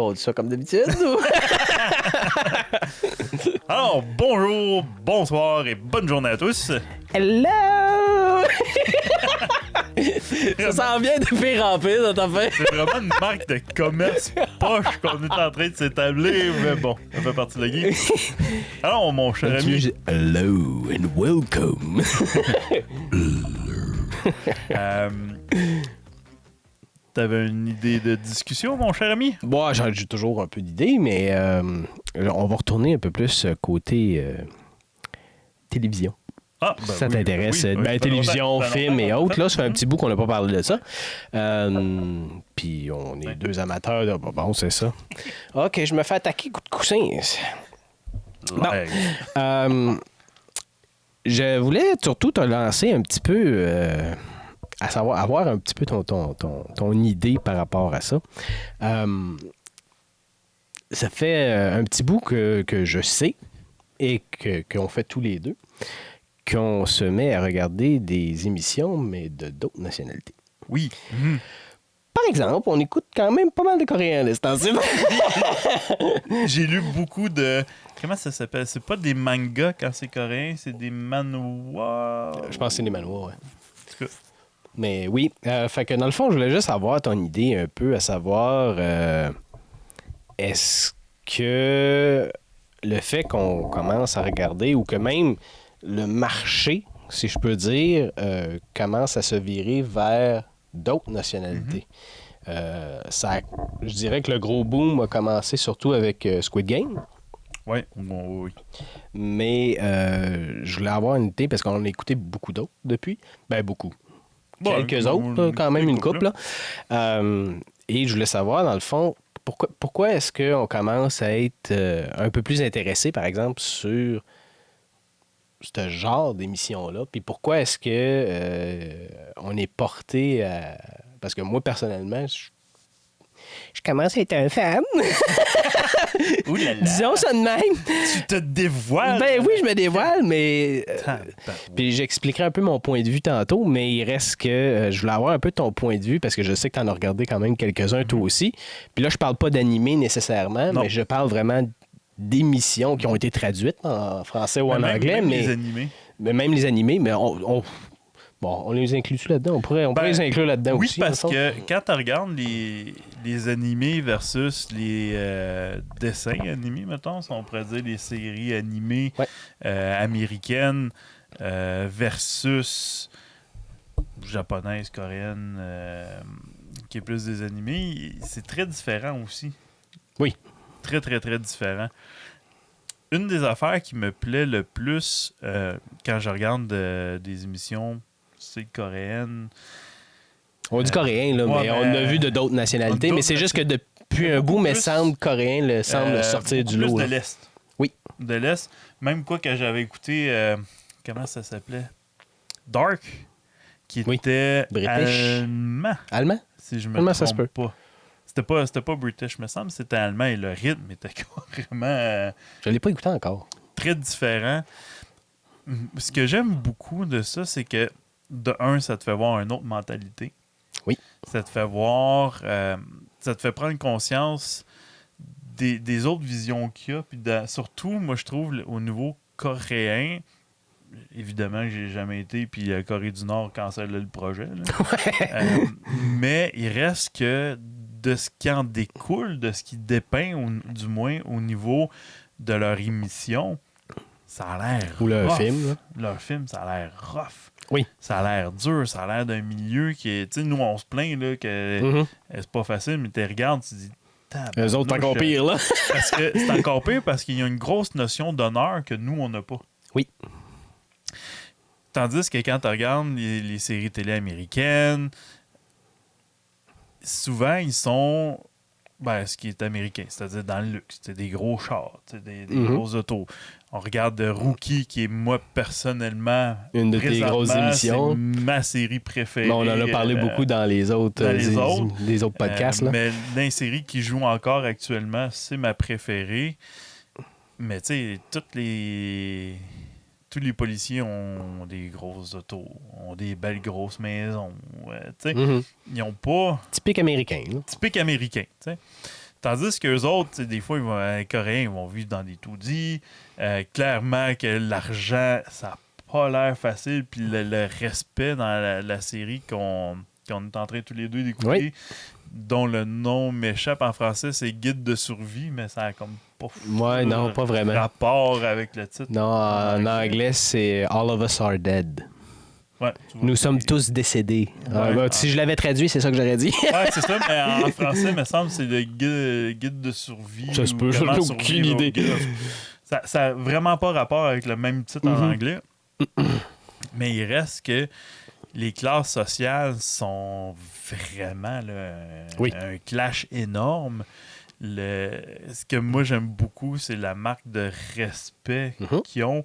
pas dit ça comme d'habitude? Ou... Alors, bonjour, bonsoir et bonne journée à tous. Hello! Ça s'en vient de pire en pire, cette affaire. C'est vraiment une marque de commerce poche qu'on est en train de s'établir, mais bon, ça fait partie de la game. Alors, mon cher ami... Hello and welcome. T'avais une idée de discussion, mon cher ami? Bon, j'ai toujours un peu d'idées, mais on va retourner un peu plus côté télévision. Ah, ben Ça oui, t'intéresse? oui, oui. Télévision, film et autres. Là, ça fait un petit bout qu'on n'a pas parlé de ça. Mm-hmm. Puis on est deux amateurs. De... Bon, c'est ça. OK, je me fais attaquer coup de coussin. Ouais. Je voulais surtout te lancer un petit peu... à savoir, avoir un petit peu ton idée par rapport à ça. Ça fait un petit bout que je sais et qu'on fait tous les deux, qu'on se met à regarder des émissions, mais de d'autres nationalités. Oui. Mhm. Par exemple, on écoute quand même pas mal de Coréens à ce temps-ci. J'ai lu beaucoup de... Comment ça s'appelle? C'est pas des mangas quand c'est coréen, c'est des manhwas. Je pense que c'est des manhwas, ouais. En tout cas, Mais oui, fait que dans le fond, je voulais juste avoir ton idée un peu, à savoir, est-ce que le fait qu'on commence à regarder, ou que même le marché, si je peux dire, commence à se virer vers d'autres nationalités. Je dirais que le gros boom a commencé surtout avec Squid Game. ouais, bon, oui. Mais je voulais avoir une idée parce qu'on a écouté beaucoup d'autres depuis. Ben, beaucoup. Bon, Quelques autres, là, quand même une couple. Là. Et je voulais savoir, dans le fond, pourquoi est-ce qu'on commence à être un peu plus intéressé, par exemple, sur ce genre d'émission-là? Puis pourquoi est-ce que on est porté à... Parce que moi, personnellement, je commence à être un fan. Ouh là là. Disons ça de même. Tu te dévoiles. Ben oui, je me dévoile, mais... puis j'expliquerai un peu mon point de vue tantôt, mais il reste que je voulais avoir un peu ton point de vue parce que je sais que tu en as regardé quand même quelques-uns toi aussi. Puis là, je parle pas d'animé nécessairement, Non. mais je parle vraiment d'émissions qui ont été traduites en français ou en anglais. Même les animés. Mais même les animés, mais on les inclut-tu là-dedans? On pourrait les inclure là-dedans oui, aussi. Oui, parce que quand tu regardes les animés versus les dessins animés, mettons, si on pourrait dire les séries animées américaines versus japonaises, coréennes, qui est plus des animés, c'est très différent aussi. Oui. Très, très, très différent. Une des affaires qui me plaît le plus quand je regarde des émissions coréennes. On dit coréen, là, mais on a vu de d'autres nationalités, mais c'est juste que depuis un bout, mais semble coréen semble sortir du lot. Plus là. de l'Est. Oui. De l'Est. Même quoi que j'avais écouté, comment ça s'appelait? Dark, qui était British. allemand. Allemand? Si je me Allemand, trompe ça se peut. pas. C'était pas British, me semble, c'était allemand et le rythme était carrément Je l'ai pas écouté encore. très différent. Ce que j'aime beaucoup de ça, c'est que de un, ça te fait voir une autre mentalité. Oui. Ça te fait voir, ça te fait prendre conscience des autres visions qu'il y a. Puis surtout, moi, je trouve, au niveau coréen, évidemment, j'ai jamais été, puis la Corée du Nord cancelle le projet. Là. Mais il reste que de ce qui en découle, de ce qui dépeint, du moins au niveau de leur émission, ça a l'air Ou leur rough. film. Là. Leur film, ça a l'air rough. Oui. Ça a l'air dur, ça a l'air d'un milieu qui est... Tu sais, nous, on se plaint là, que c'est pas facile, mais tu regardes, tu dis... Eux autres, c'est encore pire, là. Parce que c'est encore pire parce qu'il y a une grosse notion d'honneur que nous, on n'a pas. Oui. Tandis que quand tu regardes les séries télé américaines, souvent, ils sont... ce qui est américain, c'est-à-dire dans le luxe. C'est des gros chars, des gros autos. On regarde Rookie, qui est, moi, personnellement... Une de tes grosses émissions. C'est ma série préférée. Mais on en a parlé beaucoup dans les autres, les autres podcasts. Là. Mais dans les séries qui jouent encore actuellement, c'est ma préférée. Mais tu sais, tous les policiers ont des grosses autos, ont des belles grosses maisons. Ils n'ont pas... Typique américain. Là. Typique américain, tu sais. Tandis qu'eux autres, des fois, les Coréens ils vont vivre dans des taudis. Clairement que l'argent, ça n'a pas l'air facile. Puis le respect dans la série qu'on est en train tous les deux d'écouter, Oui. dont le nom m'échappe en français, c'est Guide de survie, mais ça a comme pas Ouais, non, pas vraiment. rapport avec le titre. Non, en anglais, c'est All of Us Are Dead. Ouais, tu vois, Nous sommes tous décédés. Ouais. Si je l'avais traduit, c'est ça que j'aurais dit. Ouais, c'est ça, mais en français, il me semble que c'est le guide de survie. Ça se peut, comment j'en ai survivre aucune idée. Ça n'a vraiment pas rapport avec le même titre en anglais. Mais il reste que les classes sociales sont vraiment là, un clash énorme. Ce que moi j'aime beaucoup, c'est la marque de respect qu'ils ont.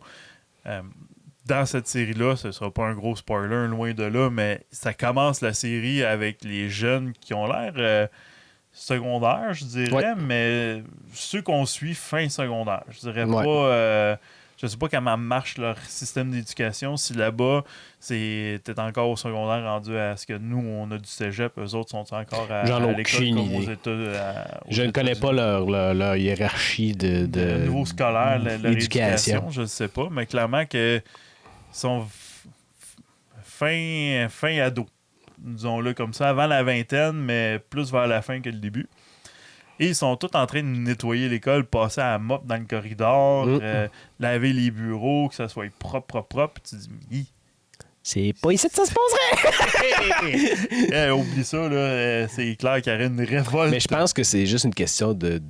Dans cette série-là, ce ne sera pas un gros spoiler, loin de là, mais ça commence la série avec les jeunes qui ont l'air secondaires, je dirais, mais ceux qu'on suit fin secondaire. Je dirais pas... je sais pas comment marche leur système d'éducation. Si là-bas, t'es encore au secondaire rendu à ce que nous, on a du cégep, eux autres sont encore à l'école comme aux États. Je ne connais pas leur hiérarchie de niveau scolaire, leur éducation, je ne sais pas, mais clairement que sont fin ado, disons-le comme ça, avant la vingtaine, mais plus vers la fin que le début. Et ils sont tous en train de nettoyer l'école, passer à la mop dans le corridor, laver les bureaux, que ça soit propre. Puis tu te dis, c'est pas ici que ça se passerait! Oublie ça, là. C'est clair qu'il y aurait une révolte. Mais je pense que c'est juste une question de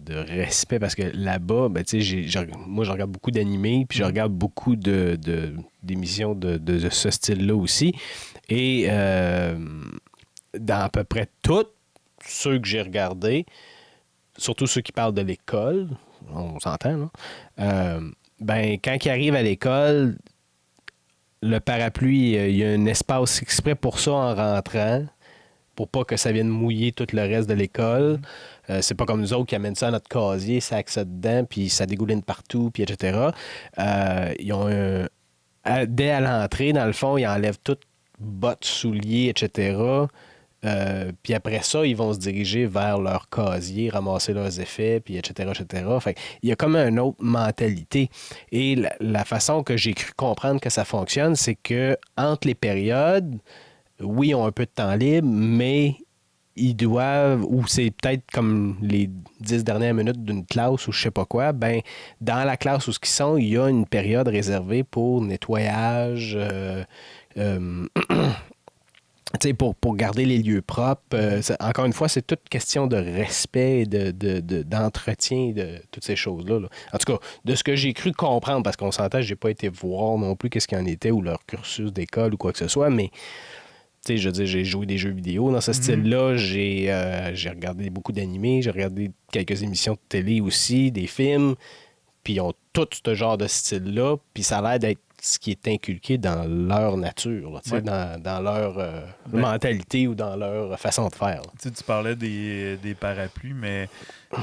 respect parce que là-bas, ben, moi, je regarde beaucoup d'animés puis je regarde beaucoup d'émissions de ce style-là aussi. Et dans à peu près tous ceux que j'ai regardés, surtout ceux qui parlent de l'école, on s'entend, là, ben, quand ils arrivent à l'école, le parapluie, il y a un espace exprès pour ça en rentrant, pour pas que ça vienne mouiller tout le reste de l'école. C'est pas comme nous autres qui amènent ça à notre casier, ça que ça dedans, puis ça dégouline partout, puis etc. Ils ont dès à l'entrée, dans le fond, ils enlèvent toutes bottes, souliers, etc. Puis après ça, ils vont se diriger vers leur casier, ramasser leurs effets, puis etc., etc. Fait il y a comme une autre mentalité. Et la façon que j'ai cru comprendre que ça fonctionne, c'est que entre les périodes, oui, ils ont un peu de temps libre, mais ils doivent, ou c'est peut-être comme les 10 dernières minutes d'une classe ou je sais pas quoi, ben dans la classe où ce qu'ils sont, il y a une période réservée pour nettoyage, pour garder les lieux propres. Encore une fois, c'est toute question de respect, d'entretien, de toutes ces choses-là. Là. En tout cas, de ce que j'ai cru comprendre, parce qu'on s'entend, j'ai pas été voir non plus qu'est-ce qu'il en était ou leur cursus d'école ou quoi que ce soit, mais je veux dire, j'ai joué des jeux vidéo dans ce style-là, j'ai regardé beaucoup d'animés, j'ai regardé quelques émissions de télé aussi, des films, puis ils ont tout ce genre de style-là, puis ça a l'air d'être ce qui est inculqué dans leur nature, là, dans leur mentalité ou dans leur façon de faire. Tu parlais des parapluies, mais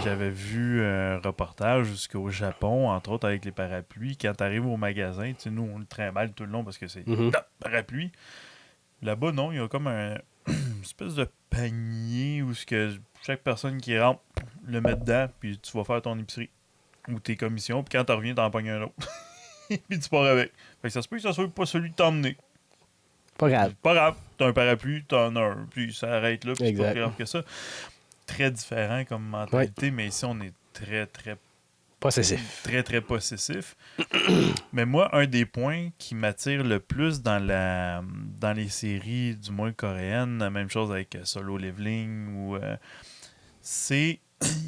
j'avais vu un reportage jusqu'au Japon, entre autres avec les parapluies. Quand tu arrives au magasin, nous, on le trimballe tout le long parce que c'est parapluie. Là-bas, non, il y a comme une espèce de panier où chaque personne qui rentre le met dedans, puis tu vas faire ton épicerie ou tes commissions, puis quand tu reviens, t'en pognes un autre. Puis tu pars avec. Fait que ça se peut que ça soit pas celui que t'as emmené. Pas grave. Pas grave. T'as un parapluie, t'en as un. Puis ça arrête là, puis c'est pas plus grave que ça. Très différent comme mentalité, mais ici, on est très, très... possessif. Très, très possessif. Mais moi, un des points qui m'attire le plus dans les séries, du moins coréennes, la même chose avec Solo Leveling, c'est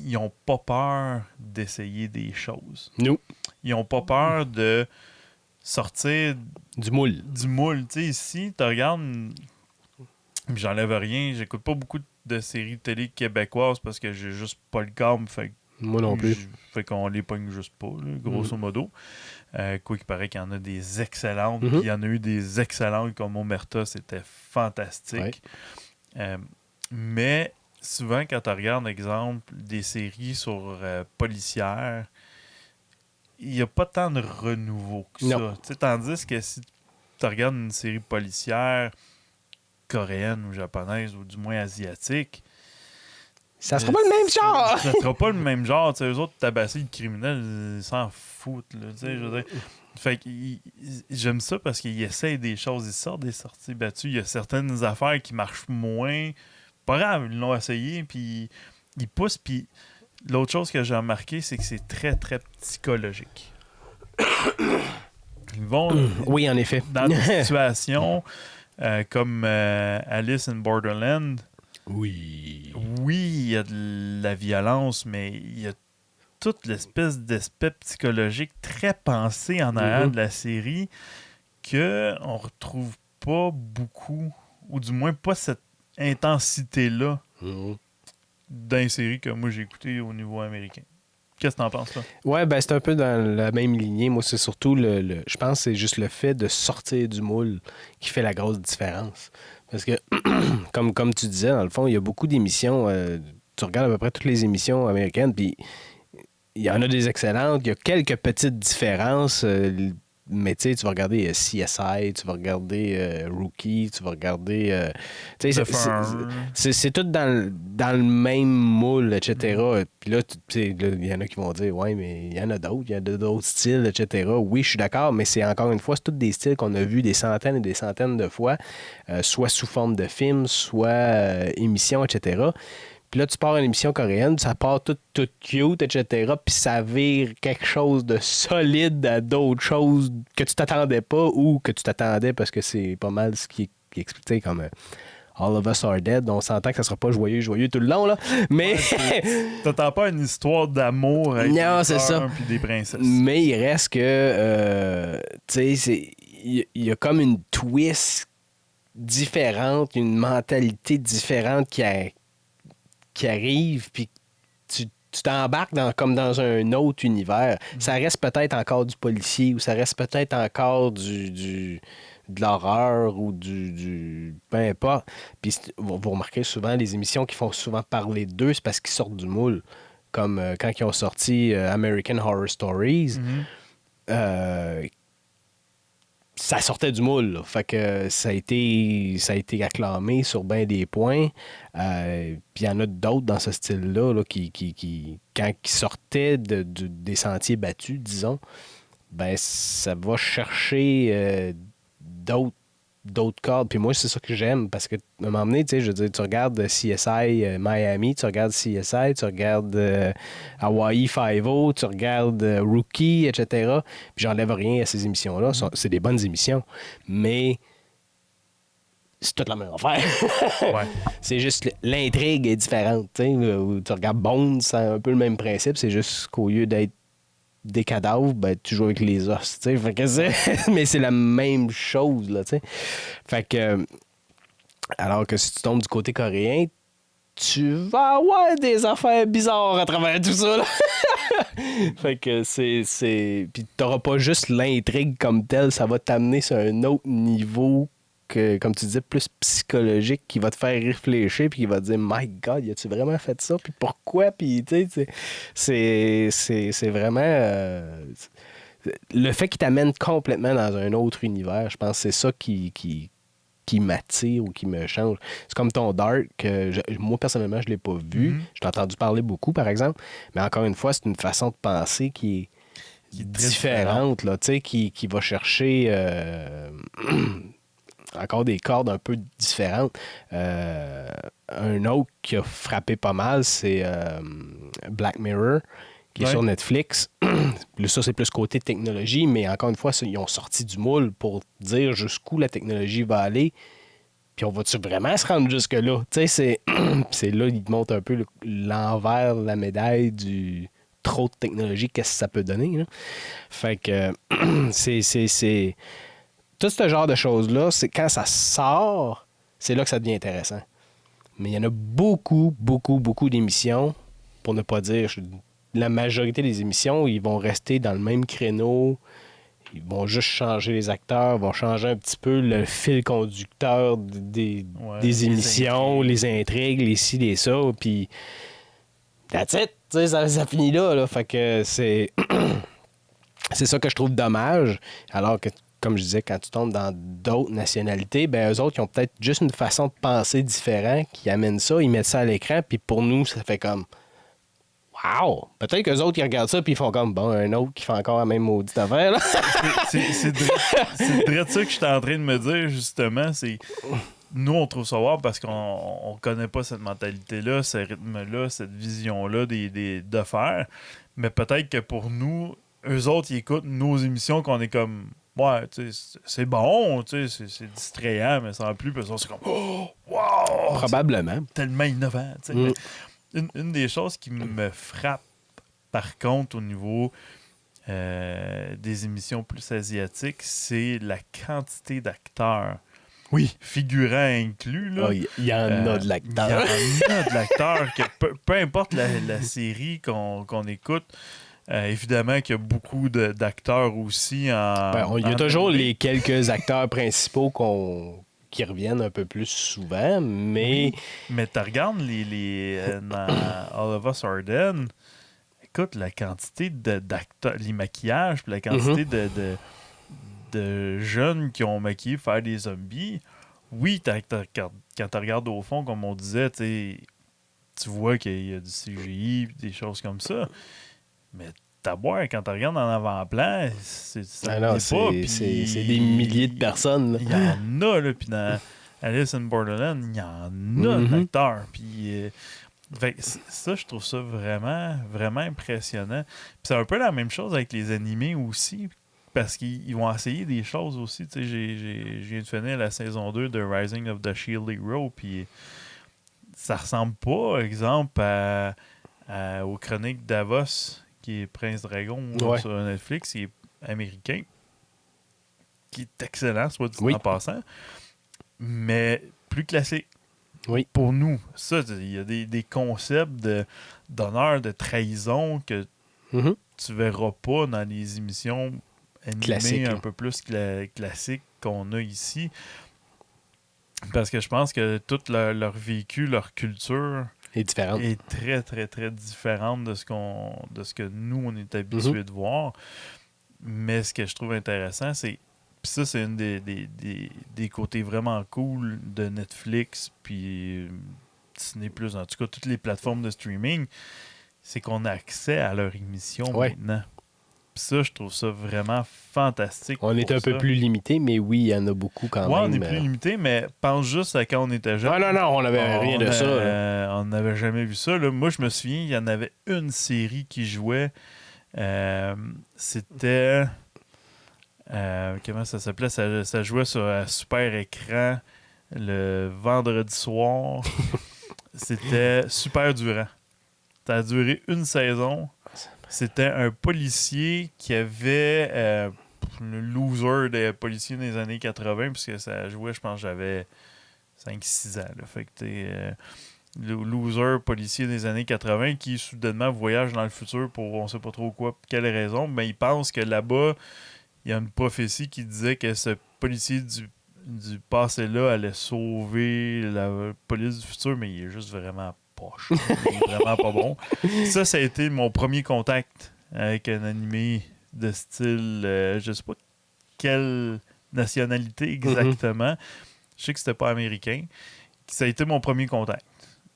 ils n'ont pas peur d'essayer des choses. Nous. Ils n'ont pas peur de sortir du moule. Du moule. Tu sais, ici, tu regardes, j'enlève rien, j'écoute pas beaucoup de séries de télé québécoises parce que j'ai juste pas le câble. Moi non plus. Fait qu'on les pogne juste pas, là, grosso modo. Quoi qu'il paraît qu'il y en a des excellentes. Puis il y en a eu des excellentes comme Omerta, c'était fantastique. Ouais. Mais souvent, quand tu regardes, exemple, des séries sur policières, il n'y a pas tant de renouveau que ça. T'sais, tandis que si tu regardes une série policière coréenne ou japonaise, ou du moins asiatique, Ça sera pas le même genre! Ça sera pas le même genre. T'sais, eux autres, tabasser le criminel, ils s'en foutent. Là, je veux dire. Fait que j'aime ça parce qu'ils essayent des choses. Ils sortent des sorties battues. Il y a certaines affaires qui marchent moins. Pas grave, ils l'ont essayé. Puis ils poussent. Puis l'autre chose que j'ai remarqué, c'est que c'est très, très psychologique. Ils vont Oui, en effet. dans des situations comme Alice in Borderland. Oui. Oui, il y a de la violence, mais il y a toute l'espèce d'aspect psychologique très pensé en arrière de la série qu'on retrouve pas beaucoup, ou du moins pas cette intensité-là dans les séries que moi j'ai écoutées au niveau américain. Qu'est-ce que t'en penses, là? Ouais, ben c'est un peu dans la même lignée. Moi, c'est surtout je pense que c'est juste le fait de sortir du moule qui fait la grosse différence. Parce que, comme tu disais, dans le fond, il y a beaucoup d'émissions. Tu regardes à peu près toutes les émissions américaines, puis il y en a des excellentes. Il y a quelques petites différences. Mais tu sais, tu vas regarder CSI, tu vas regarder Rookie, tu vas regarder... tu sais, c'est tout dans le même moule, etc. Puis là, il y en a qui vont dire, ouais, mais il y en a d'autres, il y a d'autres styles, etc. Oui, je suis d'accord, mais c'est encore une fois, c'est tous des styles qu'on a vus des centaines et des centaines de fois, soit sous forme de films, soit émissions, etc. Puis là, tu pars une émission coréenne, ça part tout cute, etc. Puis ça vire quelque chose de solide à d'autres choses que tu t'attendais pas ou que tu t'attendais parce que c'est pas mal ce qui est expliqué comme All of Us Are Dead. On s'entend que ça sera pas joyeux tout le long, là. Mais. T'attends pas une histoire d'amour avec non, des c'est ça. fleurs puis des princesses. Mais il reste que. Tu sais, il y a comme une twist différente, une mentalité différente qui arrive, puis tu t'embarques comme dans un autre univers. Ça reste peut-être encore du policier ou ça reste peut-être encore de l'horreur ou du peu importe. Puis vous remarquez souvent les émissions qui font souvent parler d'eux, c'est parce qu'ils sortent du moule. Comme quand ils ont sorti American Horror Stories. Ça sortait du moule, là. Fait que ça a été acclamé sur bien des points. Puis il y en a d'autres dans ce style-là là, qui, quand ils sortaient des sentiers battus, disons, ben ça va chercher d'autres cordes. Puis moi, c'est ça que j'aime, parce que, à un moment donné, tu sais, je veux dire, tu regardes CSI Miami, tu regardes CSI, tu regardes Hawaii Five-O, tu regardes Rookie, etc. Puis j'enlève rien à ces émissions-là. C'est des bonnes émissions, mais c'est toute la même affaire. Ouais. C'est juste l'intrigue est différente, tu sais. Tu regardes Bones, c'est un peu le même principe, c'est juste qu'au lieu d'être des cadavres, ben, tu joues avec les os, tu sais. Fait que mais c'est la même chose, là, tu sais. Fait que, alors que si tu tombes du côté coréen, tu vas avoir des affaires bizarres à travers tout ça, là. Fait que c'est... Puis t'auras pas juste l'intrigue comme telle, ça va t'amener sur un autre niveau que, comme tu disais, plus psychologique, qui va te faire réfléchir, puis qui va te dire « My God, as-tu vraiment fait ça? Puis pourquoi? » Puis, tu sais, c'est vraiment... le fait qu'il t'amène complètement dans un autre univers, je pense que c'est ça qui m'attire ou qui me change. C'est comme ton Dark, moi, personnellement, je l'ai pas vu. Je l'ai entendu parler beaucoup, par exemple. Mais encore une fois, c'est une façon de penser qui est différente, là, tu sais, qui va chercher... encore des cordes un peu différentes. Un autre qui a frappé pas mal, c'est Black Mirror, qui est sur Netflix. Ça, c'est plus côté technologie, mais encore une fois, ils ont sorti du moule pour dire jusqu'où la technologie va aller. Puis on va-tu vraiment se rendre jusque-là? Tu sais, c'est là qu'ils te montrent un peu l'envers de la médaille du trop de technologie, qu'est-ce que ça peut donner, là. Fait que c'est tout ce genre de choses-là, c'est quand ça sort, c'est là que ça devient intéressant. Mais il y en a beaucoup, beaucoup, beaucoup d'émissions, pour ne pas dire la majorité des émissions, ils vont rester dans le même créneau, ils vont juste changer les acteurs, vont changer un petit peu le fil conducteur des émissions, les intrigues, les ci, les ça, puis that's it, tu sais, ça finit là. Fait que c'est ça que je trouve dommage, alors que comme je disais, quand tu tombes dans d'autres nationalités, ben eux autres, ils ont peut-être juste une façon de penser différente qui amène ça, ils mettent ça à l'écran, puis pour nous, ça fait comme wow! Peut-être qu'eux autres, ils regardent ça, puis ils font comme bon, un autre qui fait encore la même maudite affaire, là. C'est de ça que je suis en train de me dire, justement. C'est nous, on trouve ça wow parce qu'on connaît pas cette mentalité-là, ce rythme-là, cette vision-là de faire. Mais peut-être que pour nous, eux autres, ils écoutent nos émissions qu'on est comme ouais, tu sais, c'est bon, tu sais, c'est distrayant, mais sans plus, puis c'est comme oh, wow! Probablement. Tellement innovant, tu sais. Une des choses qui me frappe, par contre, au niveau des émissions plus asiatiques, c'est la quantité d'acteurs. Oui. Figurants inclus. Là. Il y en a de l'acteur. Il y en a de l'acteur. Peu importe la série qu'on écoute, évidemment qu'il y a beaucoup d'acteurs aussi. Il y a toujours les quelques acteurs principaux qui reviennent un peu plus souvent, mais... Oui, mais tu regardes dans All of Us Are Dead, écoute, la quantité d'acteurs, les maquillages, puis la quantité de jeunes qui ont maquillé pour faire des zombies, oui, quand tu regardes au fond, comme on disait, tu vois qu'il y a du CGI des choses comme ça. Mais boire, quand tu regardes en avant-plan, c'est des milliers de personnes. Il y en a, là, puis dans Alice in Borderland, il y en a d'acteurs. Puis ça, je trouve ça vraiment, vraiment impressionnant. Puis c'est un peu la même chose avec les animés aussi, parce qu'ils vont essayer des choses aussi. Tu sais, je viens de finir la saison 2 de Rising of the Shield Hero, puis ça ressemble pas, par exemple, aux Chroniques Davos, qui est Prince Dragon sur Netflix, qui est américain, qui est excellent, soit dit en passant, mais plus classique. Oui. Pour nous, ça, il y a des concepts d'honneur, de trahison que tu verras pas dans les émissions animées un peu plus classiques qu'on a ici. Parce que je pense que tout leur vécu, leur culture est très, très, très différente de ce que nous, on est habitués de voir. Mais ce que je trouve intéressant, c'est ça, c'est une des côtés vraiment cool de Netflix, puis Disney+, en tout cas, toutes les plateformes de streaming, c'est qu'on a accès à leur émission maintenant. Puis ça, je trouve ça vraiment fantastique. On est un peu plus limité, mais oui, il y en a beaucoup quand même. On est plus limité, mais pense juste à quand on était jeune. Non, on n'avait rien de ça. On n'avait jamais vu ça. Là. Moi, je me souviens, il y en avait une série qui jouait. C'était... comment ça s'appelait? Ça jouait sur un super écran le vendredi soir. C'était Super Durant. Ça a duré une saison. C'était un policier qui avait le loser des policiers des années 80, puisque ça jouait, je pense, j'avais 5-6 ans. Là. Fait que le loser policier des années 80 qui soudainement voyage dans le futur pour on sait pas trop quoi, quelle raison, mais il pense que là-bas, il y a une prophétie qui disait que ce policier du passé-là allait sauver la police du futur, mais il est juste vraiment poche. Il est vraiment pas bon. Ça a été mon premier contact avec un animé de style, je sais pas quelle nationalité exactement. Je sais que c'était pas américain. Ça a été mon premier contact.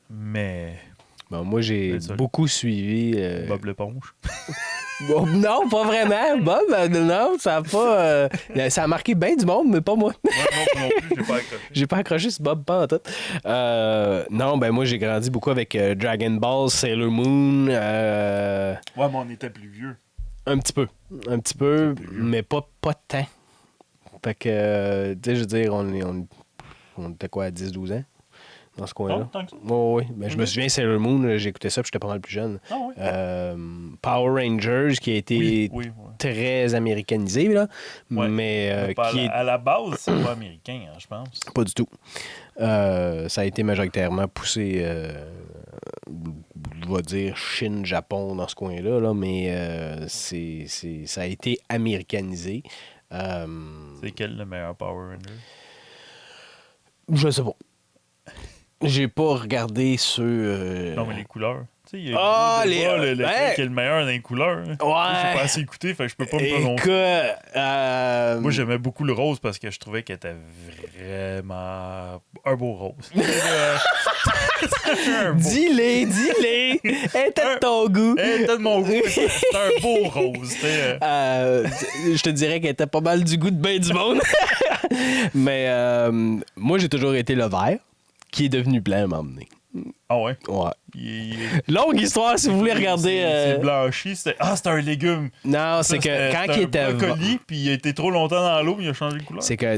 Mais... Bon, moi, j'ai beaucoup suivi... Bob l'éponge. Non, pas vraiment. Bob, non, ça a pas... ça a marqué bien du monde, mais pas moi. Non plus, j'ai pas accroché. J'ai pas accroché ce Bob pas en tout. Non, moi, j'ai grandi beaucoup avec Dragon Ball, Sailor Moon. Ouais, mais on était plus vieux. Un petit peu, mais pas tant. Fait que, tu sais, je veux dire, on était quoi, à 10-12 ans? Dans ce coin-là. Oui. Mais je me souviens, Sailor Moon, j'écoutais ça, puis j'étais pas mal plus jeune. Power Rangers, qui a été très américanisé, là. Mais à la base, c'est pas américain, je pense. Pas du tout. Ça a été majoritairement poussé, je vais dire Chine, Japon, dans ce coin-là, là, mais ça a été américanisé. C'est quel le meilleur Power Ranger? Je sais pas. J'ai pas regardé ceux... Non, mais les couleurs. Tu sais, il y a lequel qui est le meilleur dans les couleurs. Ouais. Je n'ai pas assez écouté, fait que je peux pas me prononcer. Moi, j'aimais beaucoup le rose parce que je trouvais qu'elle était vraiment un beau rose. Dis-les! Elle était de ton goût. Elle était de mon goût. C'était un beau rose. Je te dirais qu'elle était pas mal du goût de bien du monde. Mais moi, j'ai toujours été le vert, qui est devenu blanc à un moment donné. Ah ouais? Ouais. Longue histoire, si vous voulez regarder. C'est blanchi. C'est un légume. Non, c'est que quand il était. Un brocoli, puis il a été trop longtemps dans l'eau, il a changé de couleur. C'est que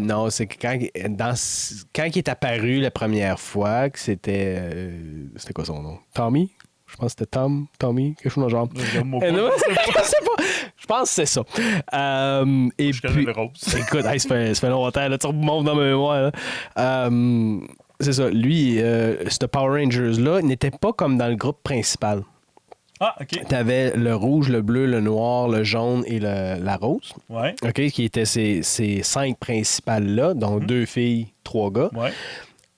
quand il est apparu la première fois, que c'était. C'était quoi son nom? Tommy? Je pense que c'était Tommy, quelque chose dans le genre. Non, je sais pas. Je pense que c'est ça. Et je puis, connais le rose. Écoute, ça fait longtemps, là, tu remontes dans ma mémoire. C'est ça. Lui, ce Power Rangers-là n'était pas comme dans le groupe principal. Ah, OK. T'avais le rouge, le bleu, le noir, le jaune et la rose. Ouais. OK, qui étaient ces 5 principales-là, dont 2 filles, 3 gars. Ouais.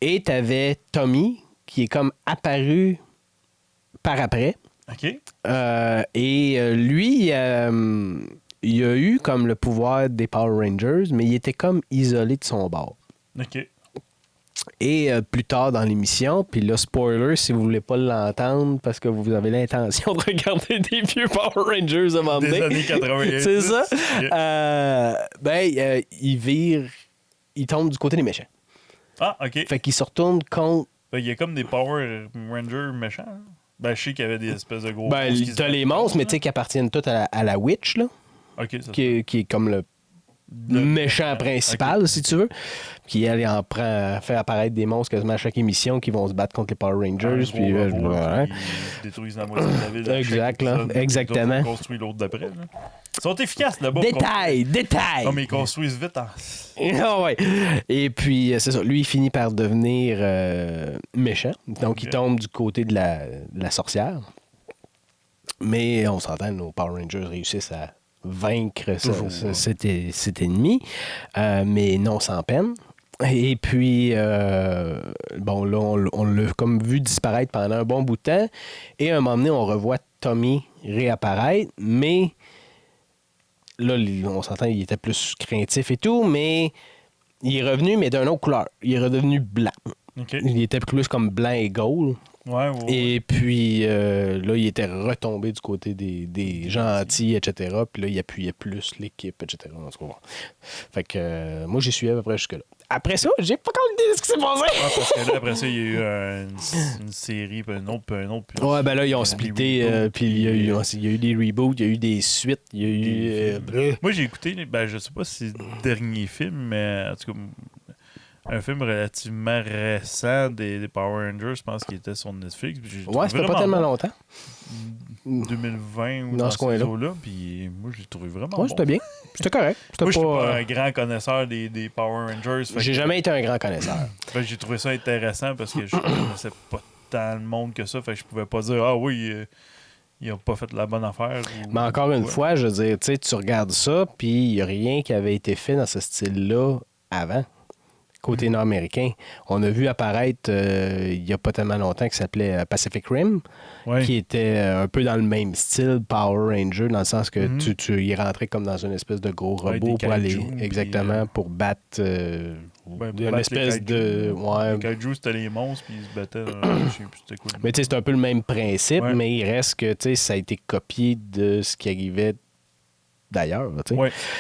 Et t'avais Tommy, qui est comme apparu par après. OK. Et lui, il a eu comme le pouvoir des Power Rangers, mais il était comme isolé de son bord. OK. Et plus tard dans l'émission, puis là, spoiler, si vous voulez pas l'entendre parce que vous avez l'intention de regarder des vieux Power Rangers à un moment donné. Des années 80. C'est ça. Il tombe du côté des méchants. Ah, OK. Fait qu'il se retourne contre... Il y a comme des Power Rangers méchants. Hein? Ben, je sais qu'il y avait des espèces de gros... t'as les monstres, mais tu sais, qui appartiennent tous à la Witch, là. OK, qui est comme le méchant principal, si tu veux. Qui, elle, fait apparaître des monstres quasiment à chaque émission qui vont se battre contre les Power Rangers. Puis, ils détruisent la moitié de la ville. Exact, là. Exactement. Ils construisent l'autre d'après. Là. Ils sont efficaces, là-bas. Détail! Non, mais ils construisent vite. Hein. Ah ouais. Et puis, c'est ça. Lui, il finit par devenir méchant. Donc, il tombe du côté de la sorcière. Mais on s'entend, nos Power Rangers réussissent à vaincre cet ennemi, mais non sans peine. Et puis, bon, là, on l'a comme vu disparaître pendant un bon bout de temps. Et à un moment donné, on revoit Tommy réapparaître, mais là, on s'entend, il était plus craintif et tout, mais il est revenu, mais d'une autre couleur. Il est redevenu blanc. Okay. Il était plus comme blanc et gold. Ouais. Et puis, là, il était retombé du côté des gentils, etc. Puis là, il appuyait plus l'équipe, etc. Fait que moi, j'y suis à peu près jusque-là. Après ça, j'ai pas encore l'idée de ce qui s'est passé. Parce que là, après ça, il y a eu une série, puis un autre. Puis ouais, ben là, ils ont splitté, puis il y a eu des reboots, il y a eu des suites, il y a eu... Moi, j'ai écouté, je sais pas si c'est le dernier film, mais en tout cas... Un film relativement récent des Power Rangers, je pense qu'il était sur Netflix. Ouais, ça fait pas tellement longtemps. 2020 ou dans ce coin-là. Puis moi, je l'ai trouvé vraiment bon. C'était bien. C'était correct. Moi, je suis pas un grand connaisseur des Power Rangers. J'ai jamais été un grand connaisseur. J'ai trouvé ça intéressant parce que je connaissais pas tant le monde que ça. Fait que je pouvais pas dire, ah oui... ils n'ont pas fait la bonne affaire. Mais encore une fois, je veux dire, tu regardes ça, puis il n'y a rien qui avait été fait dans ce style-là avant. Côté nord-américain. On a vu apparaître il n'y a pas tellement longtemps qui s'appelait Pacific Rim, qui était un peu dans le même style Power Ranger, dans le sens que tu y rentrais comme dans une espèce de gros robot pour aller exactement pour battre une espèce de... Les kaiju, c'était les monstres, puis ils se battaient. Je sais plus c'était quoi. Mais tu sais, c'est un peu le même principe, mais il reste que ça a été copié de ce qui arrivait d'ailleurs.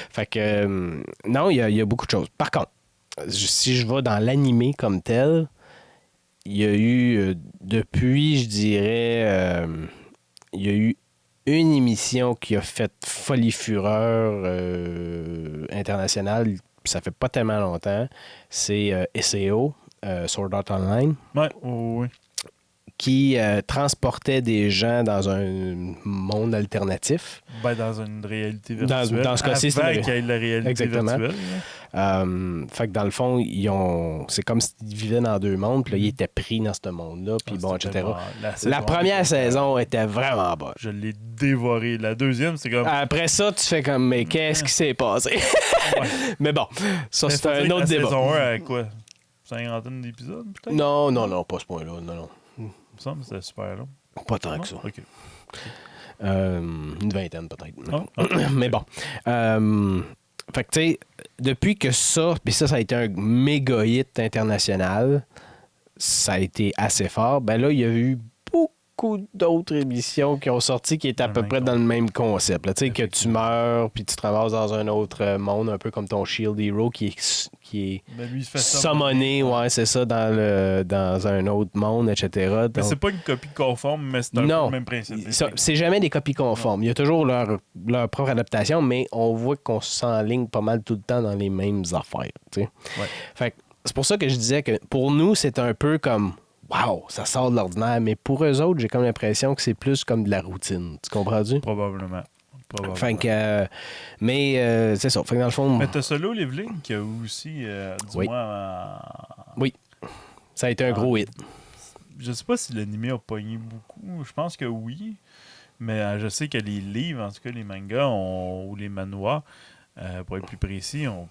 Fait que non, il y a beaucoup de choses. Par contre, si je vais dans l'animé comme tel, il y a eu, depuis, je dirais, il y a eu une émission qui a fait folie fureur internationale, ça fait pas tellement longtemps, c'est SAO, Sword Art Online. Oui. Qui transportait des gens dans un monde alternatif. Dans une réalité virtuelle. Dans ce cas-ci, avant qu'il y ait la réalité virtuelle. Fait que dans le fond, c'est comme s'ils vivaient dans deux mondes, puis là, ils étaient pris dans ce monde-là, puis bon, etc. La première saison était vraiment bonne. Je l'ai dévoré. La deuxième, c'est comme... Après ça, tu fais comme, mais qu'est-ce qui s'est passé? Mais bon, ça, c'est un autre débat. La saison 1 à quoi? 50 d'épisodes, peut-être? Non, pas ce point-là, non. Il me semble que c'était super long. Pas tant que ça. OK. Une vingtaine peut-être. Ah. Mais bon. Fait que tu sais, depuis que ça, puis ça a été un méga hit international, ça a été assez fort. Ben là, il y a eu beaucoup d'autres émissions qui ont sorti qui étaient à peu près dans le même concept. Tu sais, que tu meurs, puis tu te ramasses dans un autre monde, un peu comme ton Shield Hero qui est Ben, lui, il fait summoné, ouais, c'est ça, dans un autre monde, etc. Mais c'est pas une copie conforme, mais c'est un peu le même principe. C'est jamais des copies conformes. Il y a toujours leur propre adaptation, mais on voit qu'on s'enligne pas mal tout le temps dans les mêmes affaires. Tu sais. Ouais. Fait que c'est pour ça que je disais que pour nous, c'est un peu comme wow, ça sort de l'ordinaire, mais pour eux autres, j'ai comme l'impression que c'est plus comme de la routine. Tu comprends-tu? Probablement. Fait que, mais c'est ça. Fait que dans le fond. Mais t'as Solo Leveling qui a aussi, Oui. moins. Oui. Ça a été un gros hit. Je sais pas si l'anime a pogné beaucoup. Je pense que oui. Mais je sais que les livres, en tout cas les mangas ou les manhwas, pour être plus précis, ont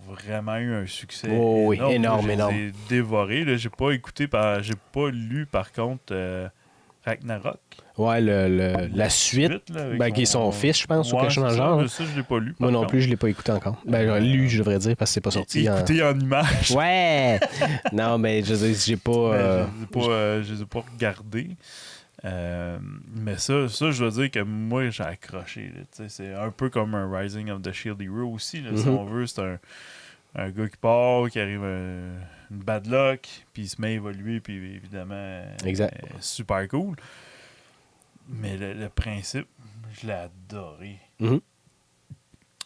vraiment eu un succès énorme. énorme. Je les ai dévorés. Là. J'ai pas écouté, j'ai pas lu par contre Ragnarok. Ouais, la suite là, qui est son fils, je pense, ou quelque chose dans le genre. Ça, je l'ai pas lu. Moi non plus, je l'ai pas écouté encore. Ben, j'ai lu, je devrais dire, parce que c'est pas sorti. Écouté en images. Ouais! Non, mais je veux dire, j'ai pas. Je les ai pas regardés. Mais ça, je dois dire que moi, j'ai accroché. Là, c'est un peu comme un Rising of the Shield Hero aussi. Là, Si on veut, c'est un gars qui part, qui arrive une bad luck, puis il se met à évoluer, puis évidemment, super cool. Mais le principe, je l'ai adoré.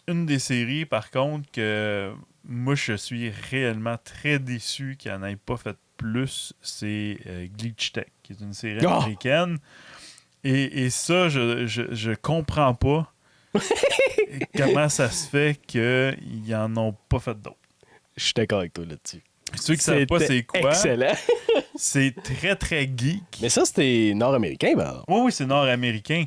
Une des séries, par contre, que moi, je suis réellement très déçu qu'il n'en ait pas fait plus, c'est Glitch Tech, qui est une série américaine. Et ça, je comprends pas comment ça se fait qu'ils n'en ont pas fait d'autres. Je suis d'accord avec toi là-dessus. Ceux qui ne savent pas c'est quoi, excellent. c'est très, très geek. Mais ça, c'était nord-américain, ben. Oui, c'est nord-américain.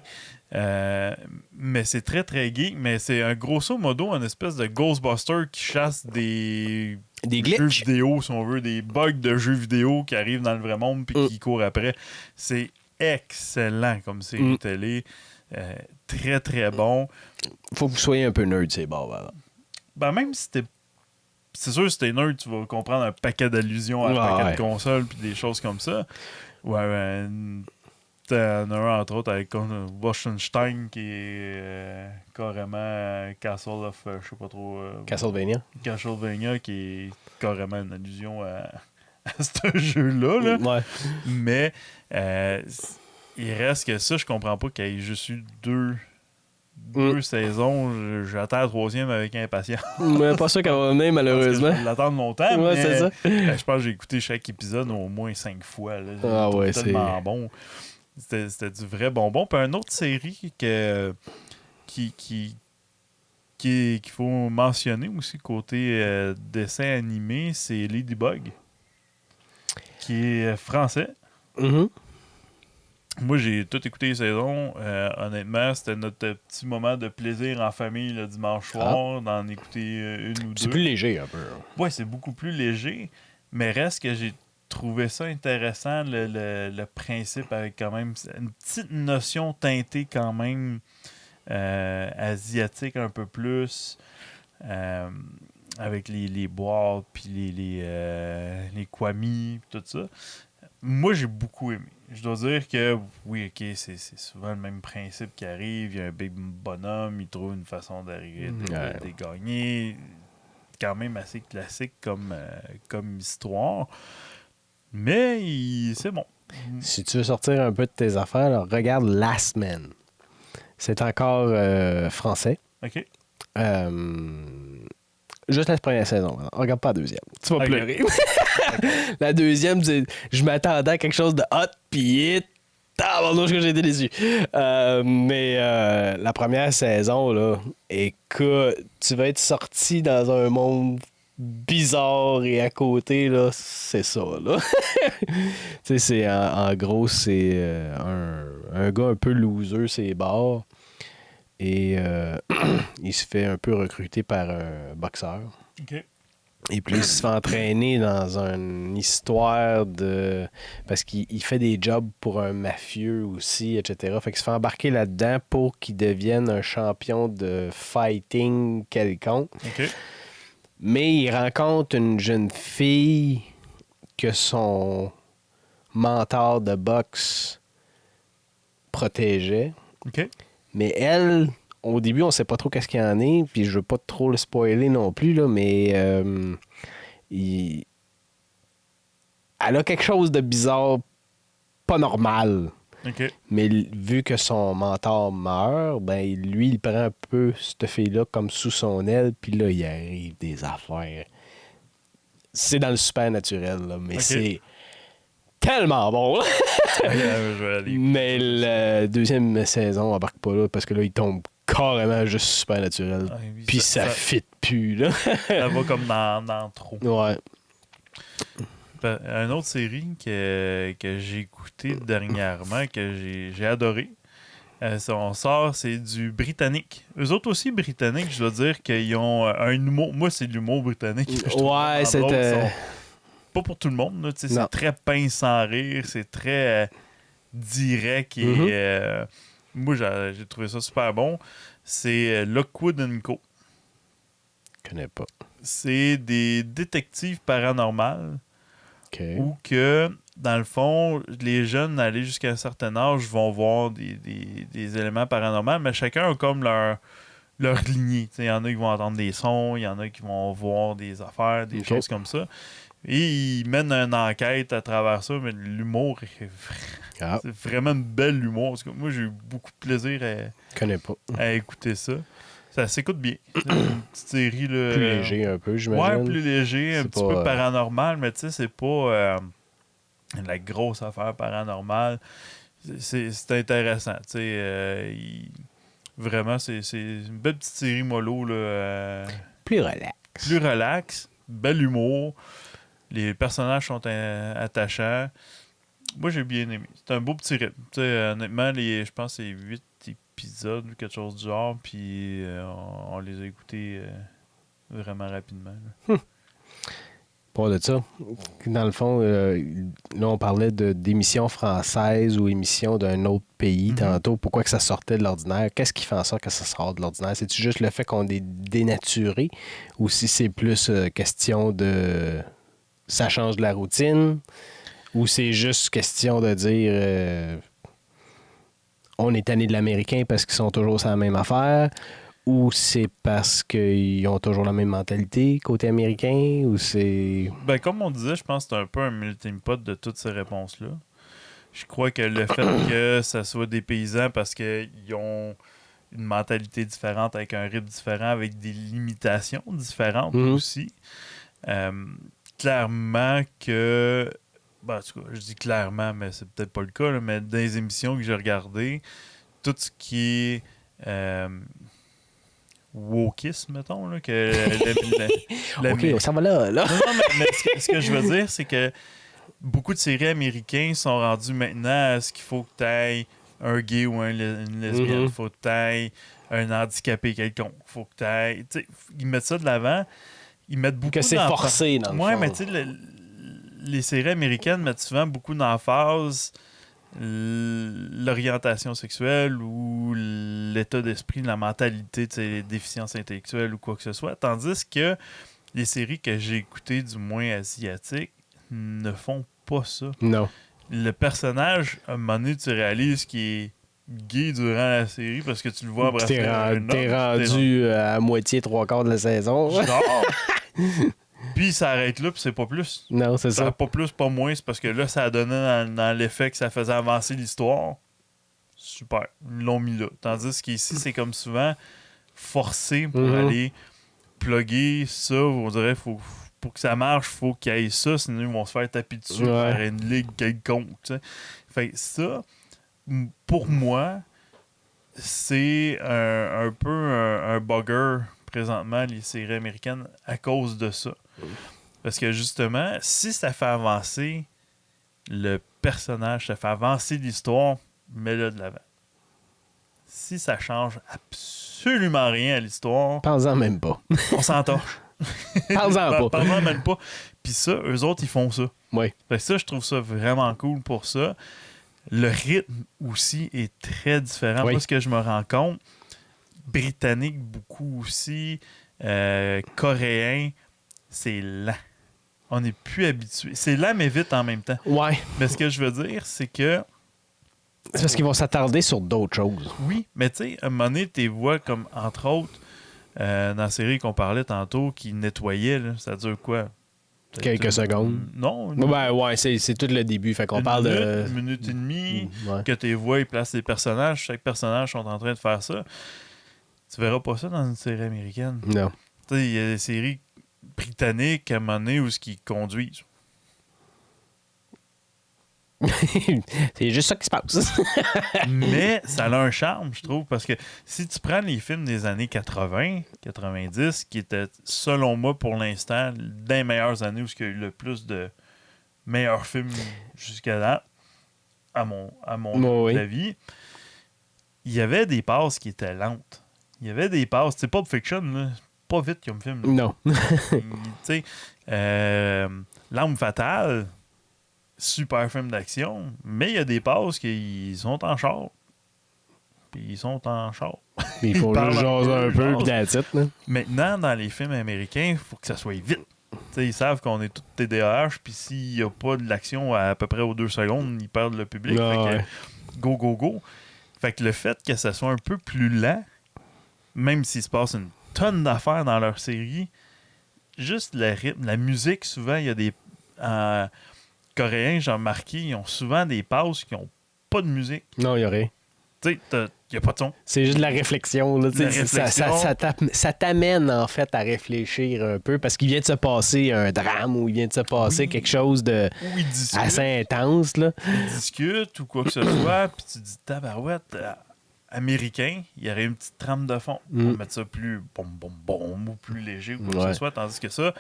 Mais c'est très, très geek. Mais c'est un grosso modo une espèce de Ghostbuster qui chasse des jeux vidéo, si on veut, des bugs de jeux vidéo qui arrivent dans le vrai monde puis qui courent après. C'est excellent comme série télé. Très, très bon. Faut que vous soyez un peu nerd, c'est bon. Ben, même si t'es... C'est sûr, si t'es nerd, tu vas comprendre un paquet d'allusions à un paquet de consoles puis des choses comme ça. Ouais, t'en as un, entre autres, avec Wolfenstein qui est carrément Castle of... je sais pas trop... Castlevania qui est carrément une allusion à ce jeu-là. Là. Ouais. Mais il reste que ça, je comprends pas qu'il y ait juste eu deux saisons. J'attends la troisième avec impatience. Mais pas sûr qu'elle va venir, malheureusement. Je vais l'attendre longtemps, ouais, mais c'est ça. Je pense que j'ai écouté chaque épisode au moins 5 fois. Là. C'est tellement bon. C'était du vrai bonbon. Puis une autre série qu'il faut mentionner aussi côté dessin animé, c'est Ladybug, qui est français. Moi, j'ai tout écouté les saisons. Honnêtement, c'était notre petit moment de plaisir en famille le dimanche soir, d'en écouter une ou deux. C'est plus léger un peu. Oui, c'est beaucoup plus léger. Mais reste que j'ai trouvé ça intéressant, le principe, avec quand même une petite notion teintée quand même asiatique un peu plus, avec les bois, puis les kwami, tout ça. Moi, j'ai beaucoup aimé. Je dois dire que, oui, OK, c'est souvent le même principe qui arrive. Il y a un big bonhomme, il trouve une façon d'arriver de gagner. Quand même assez classique comme histoire. Mais c'est bon. Si tu veux sortir un peu de tes affaires, alors, regarde Last Man. C'est encore français. OK. Juste la première saison. Regarde pas la deuxième. Tu vas pleurer. La deuxième, je m'attendais à quelque chose de hot, pis pardon, que j'ai été déçu. Mais la première saison, là, écoute, tu vas être sorti dans un monde bizarre et à côté, là, c'est ça, là. Tu sais, en gros, c'est un gars un peu loser, c'est bars. Et il se fait un peu recruter par un boxeur. OK. Et puis, il se fait entraîner dans une histoire de... Parce qu'il fait des jobs pour un mafieux aussi, etc. Fait qu'il se fait embarquer là-dedans pour qu'il devienne un champion de fighting quelconque. OK. Mais il rencontre une jeune fille que son mentor de boxe protégeait. OK. Mais elle, au début, on sait pas trop qu'est-ce qu'il y en est, puis je veux pas trop le spoiler non plus, là, mais elle a quelque chose de bizarre, pas normal. OK. Mais vu que son mentor meurt, ben lui, il prend un peu cette fille-là comme sous son aile, puis là, il arrive des affaires. C'est dans le super naturel, là, mais OK. c'est tellement bon. Là. Je vais aller. Mais la deuxième saison, on embarque pas là, parce que là, il tombe carrément juste super naturel. Ah oui, Puis ça fit plus, là. ça va comme dans trop. Ouais. Une autre série que j'ai écoutée dernièrement, que j'ai adoré, on sort, c'est du britannique. Eux autres aussi britanniques, je dois dire qu'ils ont un humour. Moi, c'est l'humour britannique. Que je trouve Ouais, c'était pas pour tout le monde. Là, c'est Non. très pince sans rire, c'est très direct et Mhm. moi, j'ai trouvé ça super bon. C'est Lockwood & Co. Je connais pas. C'est des détectives paranormales. OK. Ou que, dans le fond, les jeunes, allés jusqu'à un certain âge, vont voir des éléments paranormaux, mais chacun a comme leur lignée. Il y en a qui vont entendre des sons, il y en a qui vont voir des affaires, des OK. choses comme ça. Et ils mènent une enquête à travers ça, mais l'humour Ah, c'est vraiment une belle humour. En tout cas, moi, j'ai eu beaucoup de plaisir je connais pas. à écouter ça. Ça s'écoute bien. C'est une petite série. Là, Plus léger un peu, j'imagine. ouais, plus léger, un C'est petit pas, peu paranormal, mais tu sais, c'est pas la grosse affaire paranormale. C'est intéressant. Tu sais, vraiment, c'est une belle petite série mollo. Là, Plus relax. plus relax, bel humour. Les personnages sont attachants. Moi, j'ai bien aimé. C'est un beau petit rythme. Tu sais, honnêtement, je pense que c'est 8 épisodes ou quelque chose du genre, puis on les a écoutés vraiment rapidement. Là. Pas de ça. Dans le fond, là, on parlait d'émissions françaises ou émissions d'un autre pays tantôt. Pourquoi que ça sortait de l'ordinaire? Qu'est-ce qui fait en sorte que ça sort de l'ordinaire? C'est-tu juste le fait qu'on est dénaturé ou si c'est plus question de... Ça change de la routine ou c'est juste question de dire on est tanné de l'américain parce qu'ils sont toujours sur la même affaire? Ou c'est parce qu'ils ont toujours la même mentalité côté américain? Ou c'est... Ben, comme on disait, je pense que c'est un peu un melting pot de toutes ces réponses-là. Je crois que le fait que ça soit des paysans parce qu'ils ont une mentalité différente, avec un rythme différent, avec des limitations différentes aussi. Clairement que... Ben, en tout cas, je dis clairement, mais c'est peut-être pas le cas, là, mais dans les émissions que j'ai regardées, tout ce qui est... wokisme, mettons, là, que OK, ça va là. Non, mais ce que je veux dire, c'est que beaucoup de séries américaines sont rendues maintenant à ce qu'il faut que tu ailles un gay ou une lesbienne. Il faut que tu ailles un handicapé quelconque. Faut que tu ailles... Ils mettent ça de l'avant. Ils mettent beaucoup Que c'est forcé, dans le ouais, fond. mais tu sais, les séries américaines mettent souvent beaucoup d'emphase l'orientation sexuelle ou l'état d'esprit, la mentalité, les déficiences intellectuelles ou quoi que ce soit. Tandis que les séries que j'ai écoutées, du moins asiatiques, ne font pas ça. Non. Le personnage, à un moment donné, tu réalises qu'il est gay durant la série parce que tu le vois embrasser T'es rendu à moitié, trois quarts de la saison. Genre. Puis ça arrête là, puis c'est pas plus. Non, c'est ça. Pas plus, pas moins, c'est parce que là, ça a donné dans l'effet que ça faisait avancer l'histoire. Super. Ils l'ont mis là. Tandis qu'ici, c'est comme souvent forcé pour aller plugger ça. On dirait pour que ça marche, il faut qu'il y ait ça, sinon ils vont se faire taper dessus par une ligue quelconque. T'sais. Fait ça, pour moi, c'est un peu un bugger présentement, les séries américaines, à cause de ça. Parce que justement, si ça fait avancer le personnage, ça fait avancer l'histoire, mets-le de l'avant. Si ça change absolument rien à l'histoire, Pense-en même pas. on s'entorche. Parle-en pas. Parle-en même pas. Puis ça, eux autres, ils font ça. Oui. Fait que ça, je trouve ça vraiment cool pour ça. Le rythme aussi est très différent. Oui. Moi, ce que je me rends compte, britannique beaucoup aussi, coréen, c'est lent. On n'est plus habitué. C'est lent, mais vite en même temps. Ouais. Mais ce que je veux dire, c'est que C'est parce qu'ils vont s'attarder sur d'autres choses. oui, mais tu sais, à un moment donné, tu vois comme, entre autres, dans la série qu'on parlait tantôt, qui nettoyait, là, ça dure quoi? Quelques secondes. Non, Ben ouais, c'est tout le début. Fait qu'on parle de. Une minute et demie, Ouais. que tu vois, ils placent des personnages, chaque personnage sont en train de faire ça. Tu verras pas ça dans une série américaine. Non. Tu sais, il y a des séries britanniques à un moment donné où ce qu'ils conduisent. C'est juste ça qui se passe. Mais ça a un charme, je trouve, parce que si tu prends les films des années 80, 90, qui étaient, selon moi, pour l'instant, des meilleures années où il y a eu le plus de meilleurs films jusqu'à là, à mon Oui. avis, il y avait des passes qui étaient lentes. Il y avait des passes, c'est Pulp Fiction, là, pas vite comme film. Là. Non. Tu sais, L'Arme fatale, super film d'action, mais il y a des passes qui sont en char. Puis ils sont en char. Il faut parlent juste jaser un peu, jasent. puis that's it, là. Maintenant, dans les films américains, il faut que ça soit vite. T'sais, ils savent qu'on est tous TDAH, puis s'il n'y a pas de l'action à peu près aux 2 secondes, ils perdent le public. Ah, Fait que, ouais. go, go, go. Fait que le fait que ça soit un peu plus lent, même s'il se passe une tonne d'affaires dans leur série, juste le rythme, la musique, souvent, il y a des... Coréens, j'ai remarqué, ils ont souvent des pauses qui n'ont pas de musique. Non, il y aurait. Tu sais, il n'y a pas de son. C'est juste de la réflexion. Là, tu sais, La réflexion. ça t'amène en fait à réfléchir un peu parce qu'il vient de se passer un drame ou il vient de se passer quelque chose de Ou ils discutent. assez intense. Là. Ils discutent ou quoi que ce soit, puis tu te dis, tabarouette, américain, il y aurait une petite trame de fond. On va mettre ça plus bom ou plus léger ou quoi que Ouais. ce soit, tandis que ça,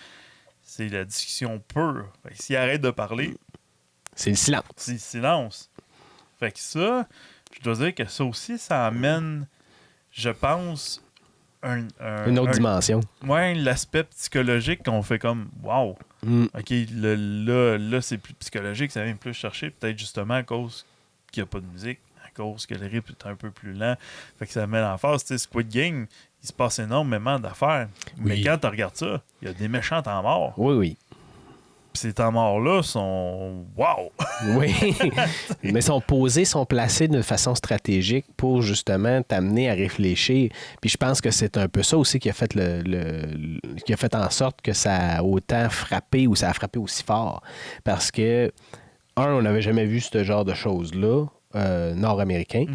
c'est la discussion pure. Fait que s'ils arrêtent de parler, C'est le silence. c'est silence. Fait que ça, je dois dire que ça aussi, ça amène, je pense, Une autre dimension. Ouais, l'aspect psychologique qu'on fait comme wow. OK, là, c'est plus psychologique, ça vient plus chercher, peut-être justement à cause qu'il n'y a pas de musique, à cause que le rythme est un peu plus lent. Fait que ça met l'emphase. Tu sais, Squid Game, il se passe énormément d'affaires. Mais Oui. quand tu regardes ça, il y a des méchants temps morts. Oui, oui. Puis ces temps morts-là sont wow! Oui. Mais sont posés, sont placés de façon stratégique pour justement t'amener à réfléchir. Puis je pense que c'est un peu ça aussi qui a fait qui a fait en sorte que ça a autant frappé ou ça a frappé aussi fort. Parce que, on n'avait jamais vu ce genre de choses-là, nord-américain.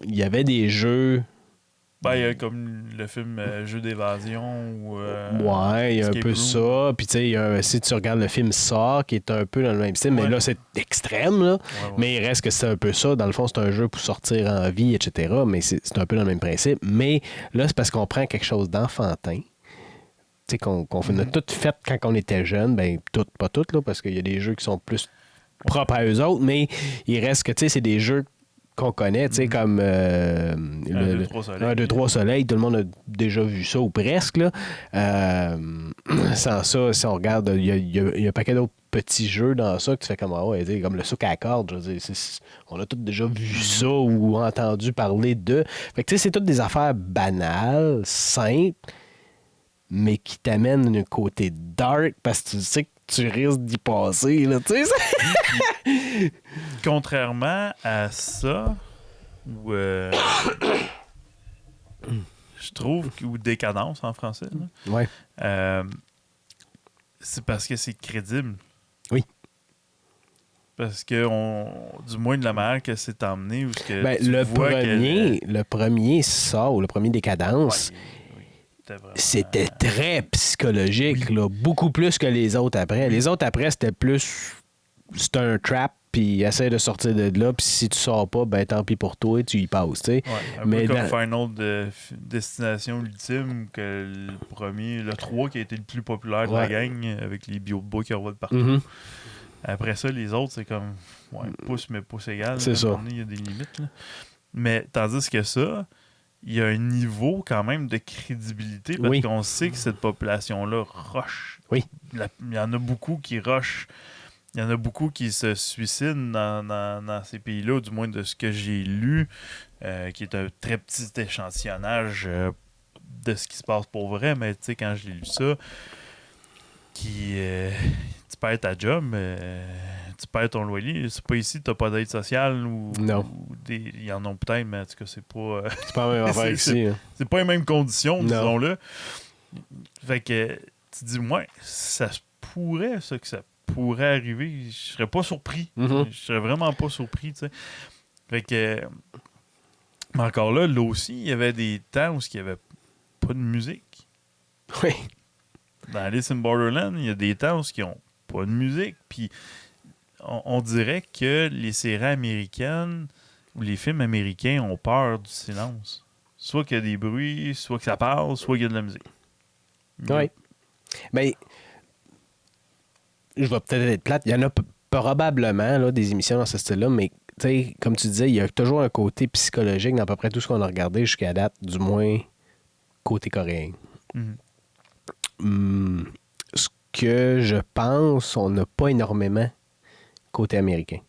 Il y avait des jeux. Ben, il y a comme le film Jeu d'évasion ou. Ouais, il y a un Escape peu Room. ça. Puis, tu sais, si tu regardes le film Saw, qui est un peu dans le même style, mais Ouais. là, c'est extrême, là. Ouais. Mais il reste que c'est un peu ça. Dans le fond, c'est un jeu pour sortir en vie, etc. Mais c'est un peu dans le même principe. Mais là, c'est parce qu'on prend quelque chose d'enfantin. Tu sais, qu'on a tout fait quand on était jeune. Ben, tout, pas tout, là, parce qu'il y a des jeux qui sont plus propres à eux autres. Mais il reste que, tu sais, c'est des jeux qu'on connaît, tu sais, comme 1, 2, 3 soleil. 1, 2, 3 soleil, tout le monde a déjà vu ça ou presque. Là. Sans ça, si on regarde, il y a un paquet d'autres petits jeux dans ça que tu fais comme, ah ouais, tu sais, comme le souk à cordes, je veux dire, on a tous déjà vu ça ou entendu parler de. Fait que tu sais, c'est toutes des affaires banales, simples, mais qui t'amènent un côté dark parce que tu sais que tu risques d'y passer, là, tu sais. Contrairement à ça, où, je trouve, ou décadence en français, là, Ouais. c'est parce que c'est crédible. Oui. Parce que, du moins de la manière que c'est emmené, ou ce que Ben, tu vois le premier sort, le premier Décadence, c'était très psychologique, là, beaucoup plus que les autres après. Les autres après, c'était plus... C'est un trap, puis essaie de sortir de là, puis si tu sors pas, ben tant pis pour toi, tu y passes, tu sais. Ouais, un Mais peu comme Final Destination Ultime, que le premier, le 3 qui a été le plus populaire de la gang, avec les bio-bois qui revolent partout. Mhm. Après ça, les autres, c'est comme pouce, mais pouce égal. C'est là, ça. à un moment donné, il y a des limites. Là. Mais tandis que ça, il y a un niveau quand même de crédibilité parce qu'on sait que cette population-là rush. Oui. Il y en a beaucoup qui rushent. Il y en a beaucoup qui se suicident dans ces pays-là, du moins de ce que j'ai lu, qui est un très petit échantillonnage de ce qui se passe pour vrai. Mais tu sais, quand j'ai lu ça, tu perds ta job, tu perds ton loyer. C'est pas ici, t'as pas d'aide sociale ou. Non. Il y en a peut-être, mais en tout cas, c'est pas. C'est pas la même affaire ici. C'est pas les mêmes conditions, disons-le. Fait que tu te dis, ouais, ça se pourrait, ça, que ça pourrait arriver. Je serais pas surpris. Mm-hmm. Je serais vraiment pas surpris, tu sais. Fait que. Mais encore là aussi, il y avait des temps où il n'y avait pas de musique. Oui. Dans Alice in Borderland, il y a des temps où ils n'ont pas de musique. Puis on dirait que les séries américaines ou les films américains ont peur du silence. Soit qu'il y a des bruits, soit que ça parle, soit qu'il y a de la musique. Oui. Mais je vais peut-être être plate. Il y en a probablement là, des émissions dans ce style-là, mais comme tu disais, il y a toujours un côté psychologique dans à peu près tout ce qu'on a regardé jusqu'à date, du moins côté coréen. Ce que je pense, on n'a pas énormément côté américain.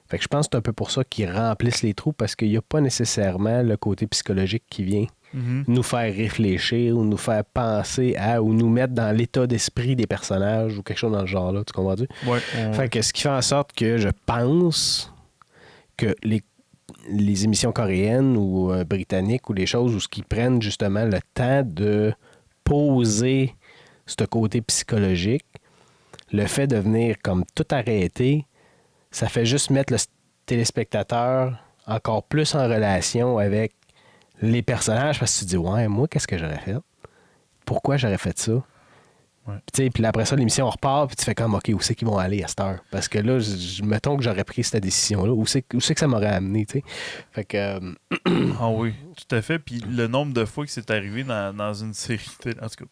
Fait que je pense que c'est un peu pour ça qu'ils remplissent les trous, parce qu'il n'y a pas nécessairement le côté psychologique qui vient nous faire réfléchir ou nous faire penser à ou nous mettre dans l'état d'esprit des personnages ou quelque chose dans le genre-là, tu comprends-tu? Ouais. Fait que ce qui fait en sorte que je pense que les émissions coréennes ou britanniques ou les choses où ce qu'ils prennent justement le temps de poser ce côté psychologique, le fait de venir comme tout arrêter, ça fait juste mettre le téléspectateur encore plus en relation avec les personnages, parce que tu te dis, ouais, moi, qu'est-ce que j'aurais fait? Pourquoi j'aurais fait ça? Ouais. Puis après ça, l'émission repart, puis tu fais comme, OK, où c'est qu'ils vont aller à cette heure? Parce que là, mettons que j'aurais pris cette décision-là. Où c'est que ça m'aurait amené, tu sais? Fait que... Ah oui, tout à fait. Puis le nombre de fois que c'est arrivé dans une série... En tout cas,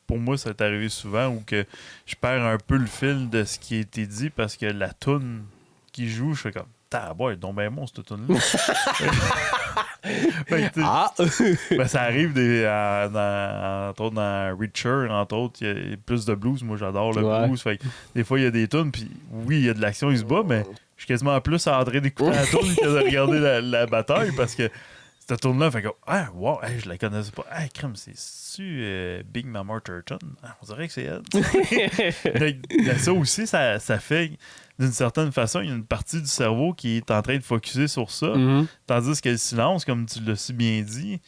pour moi, ça est arrivé souvent où que je perds un peu le fil de ce qui a été dit parce que la toune qui joue, je fais comme, taboy, donc ben bon, cette toune-là. Ben, ça arrive entre autres dans Reacher, entre autres, il y a plus de blues. Moi, j'adore le blues. Fait que, des fois, il y a des tunes, puis oui, il y a de l'action, il se bat, mais je suis quasiment plus en train d'écouter la tune que de regarder la bataille parce que cette tune-là fait comme, ah, wow, hey, je la connaissais pas. Ah, crème, c'est-tu Big Mama Turton? Ah, on dirait que c'est elle. Mais ça aussi, ça fait. D'une certaine façon, il y a une partie du cerveau qui est en train de focusser sur ça. Tandis que le silence, comme tu l'as si bien dit,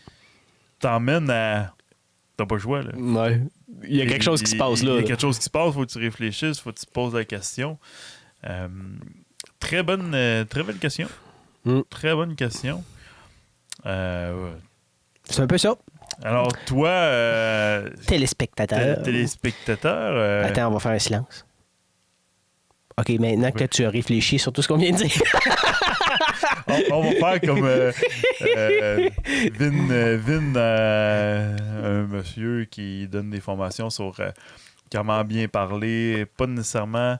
t'emmène à... T'as pas le choix, là. Ouais. Il y a quelque chose qui se passe, là. Il y a quelque chose qui se passe, faut que tu réfléchisses, faut que tu te poses la question. Très belle question. Très bonne question. C'est un peu ça. Alors, toi... téléspectateur. Attends, on va faire un silence. OK, maintenant que tu as réfléchi sur tout ce qu'on vient de dire. on va faire comme Vin, un monsieur qui donne des formations sur comment bien parler, pas nécessairement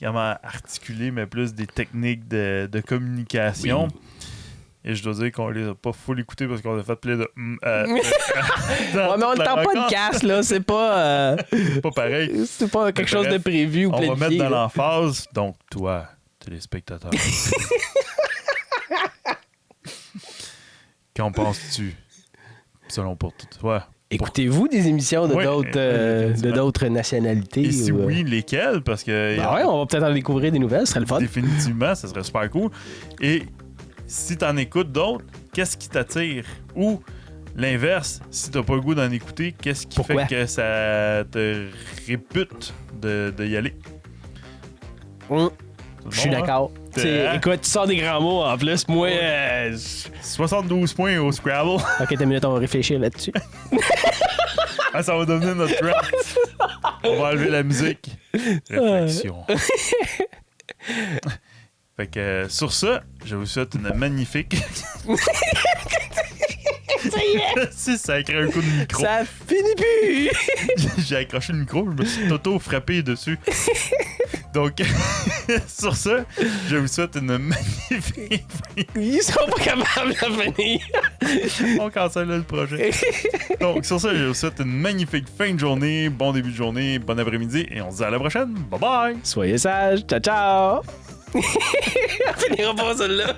comment articuler, mais plus des techniques de communication. Oui. Et je dois dire qu'on les a pas full écoutés parce qu'on a fait plein de... ouais, mais on ne tend pas de casse, là. C'est pas... c'est pas pareil. C'est pas quelque chose de prévu ou planifié. On va mettre dans l'emphase. Donc, toi, téléspectateur. Qu'en penses-tu? Selon pour toi. Écoutez-vous des émissions de d'autres nationalités? Et si oui, lesquelles? Parce que... ouais, on va peut-être en découvrir des nouvelles. Ce serait le fun. Définitivement, ça serait super cool. Et... si t'en écoutes d'autres, qu'est-ce qui t'attire? Ou l'inverse, si t'as pas le goût d'en écouter, qu'est-ce qui fait que ça te répute de y aller? Je suis d'accord. Écoute, tu sors des grands mots en plus. Moi, 72 points au Scrabble. OK, t'as minute, on va réfléchir là-dessus. Ça va devenir notre trap. On va enlever la musique. Réflexion. Fait que sur ça, je vous souhaite une magnifique Ça y est! Si, ça a créé un coup de micro. Ça finit plus! J'ai accroché le micro, je me suis auto-frappé dessus. Donc, sur ça, je vous souhaite une magnifique... Ils sont pas capables de finir. On cancelle le projet. Donc, sur ça, je vous souhaite une magnifique fin de journée, bon début de journée, bon après-midi, et on se dit à la prochaine. Bye bye! Soyez sages. Ciao, ciao! On finira pas celle-là.